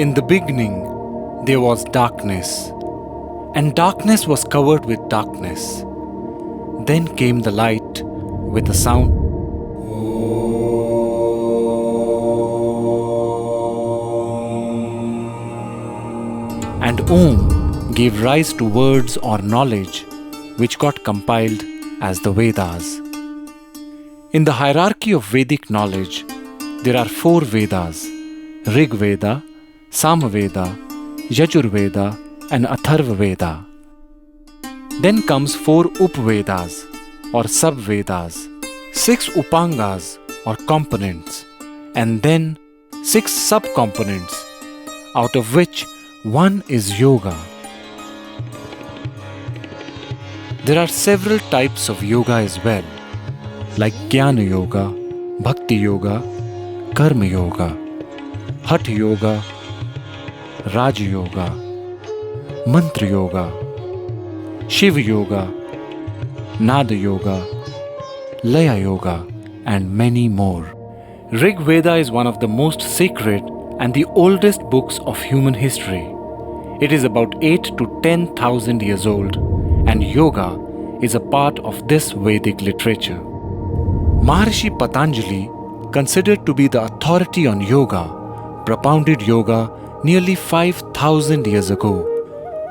In the beginning, there was darkness, and darkness was covered with darkness. Then came the light with a sound. And Om gave rise to words or knowledge which got compiled as the Vedas. In the hierarchy of Vedic knowledge, there are 4 Vedas: Rig Veda, Samaveda, Yajurveda and Atharva Veda. Then comes 4 Upvedas or Sub-Vedas, 6 Upangas or components, and then 6 sub-components, out of which 1 is Yoga. There are several types of yoga as well, like Jnana Yoga, Bhakti Yoga, Karma Yoga, Hatha Yoga, Raja Yoga, Mantra Yoga, Shiva Yoga, Nada Yoga, Laya Yoga, and many more. Rig Veda is one of the most sacred and the oldest books of human history. It is about 8 to 10,000 years old, and yoga is a part of this Vedic literature. Maharishi Patanjali, considered to be the authority on yoga, propounded yoga nearly 5,000 years ago.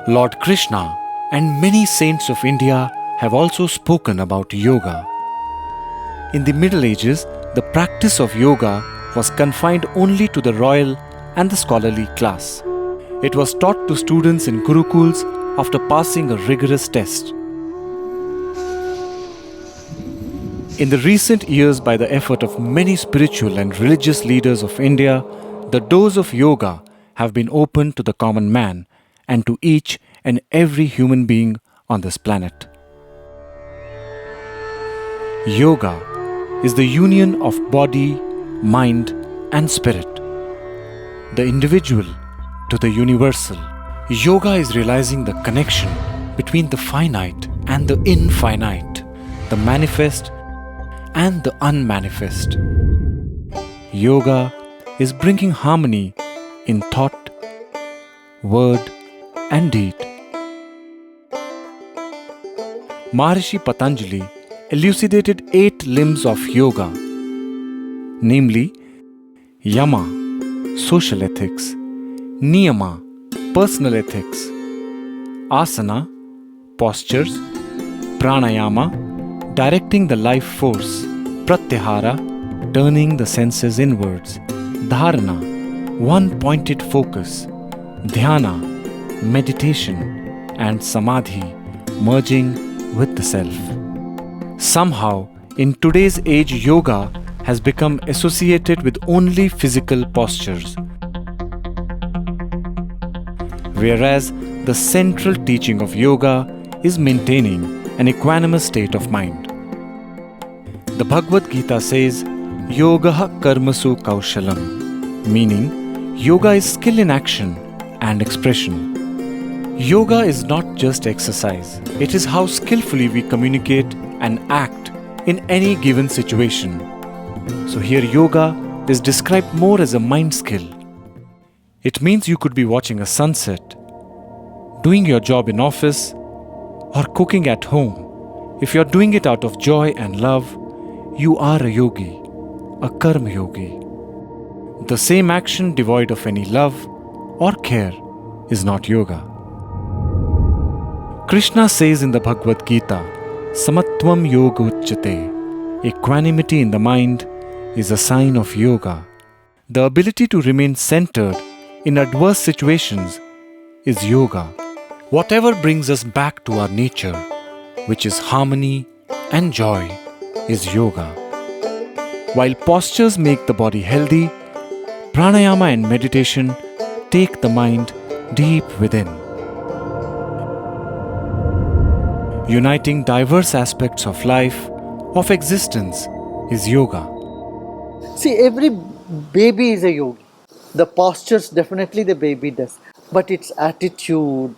Lord Krishna and many saints of India have also spoken about yoga. In the Middle Ages, the practice of yoga was confined only to the royal and the scholarly class. It was taught to students in gurukuls after passing a rigorous test. In the recent years, by the effort of many spiritual and religious leaders of India, the doors of yoga have been opened to the common man and to each and every human being on this planet. Yoga is the union of body, mind, and spirit. The individual to the universal. Yoga is realizing the connection between the finite and the infinite, the manifest and the unmanifest. Yoga is bringing harmony in thought, word, and deed. Maharishi Patanjali elucidated 8 limbs of yoga, namely Yama, social ethics; Niyama, personal ethics; Asana, postures; Pranayama, directing the life force; Pratyahara, turning the senses inwards; Dharana, one pointed focus; Dhyana, meditation; and Samadhi, merging with the self. Somehow, in today's age, yoga has become associated with only physical postures, whereas the central teaching of yoga is maintaining an equanimous state of mind. The Bhagavad Gita says, Yogaha karmasu kaushalam, meaning yoga is skill in action and expression. Yoga is not just exercise, it is how skillfully we communicate and act in any given situation. So here yoga is described more as a mind skill. It means you could be watching a sunset, doing your job in office, or cooking at home. If you're doing it out of joy and love, you are a yogi, a karma yogi. The same action devoid of any love or care is not yoga. Krishna says in the Bhagavad Gita, Samatvam yoga uchyate. Equanimity in the mind is a sign of yoga. The ability to remain centered in adverse situations is yoga. Whatever brings us back to our nature, which is harmony and joy, is yoga. While postures make the body healthy, pranayama and meditation take the mind deep within. Uniting diverse aspects of life, of existence, is yoga. See, every baby is a yogi. The postures definitely the baby does, but its attitude,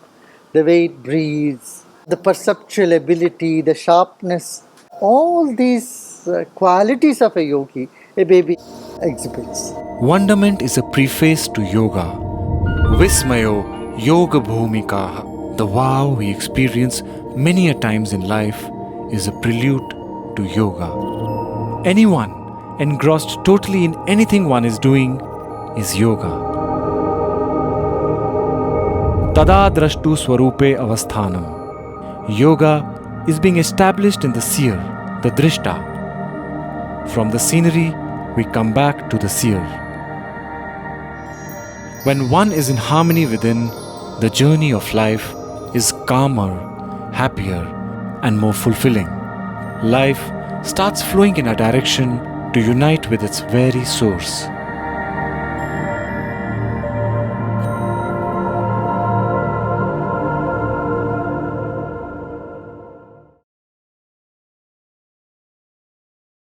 the way it breathes, the perceptual ability, the sharpness, all these qualities of a yogi, a baby exhibits. Wonderment is a preface to yoga. Vismayo Yoga Bhumikaha. The wow we experience many a times in life is a prelude to yoga. Anyone engrossed totally in anything one is doing is yoga. Tada drashtu swarupe avasthanam. Yoga is being established in the seer, the drishta. From the scenery, we come back to the seer. When one is in harmony within, the journey of life is calmer, happier, and more fulfilling. Life starts flowing in a direction to unite with its very source.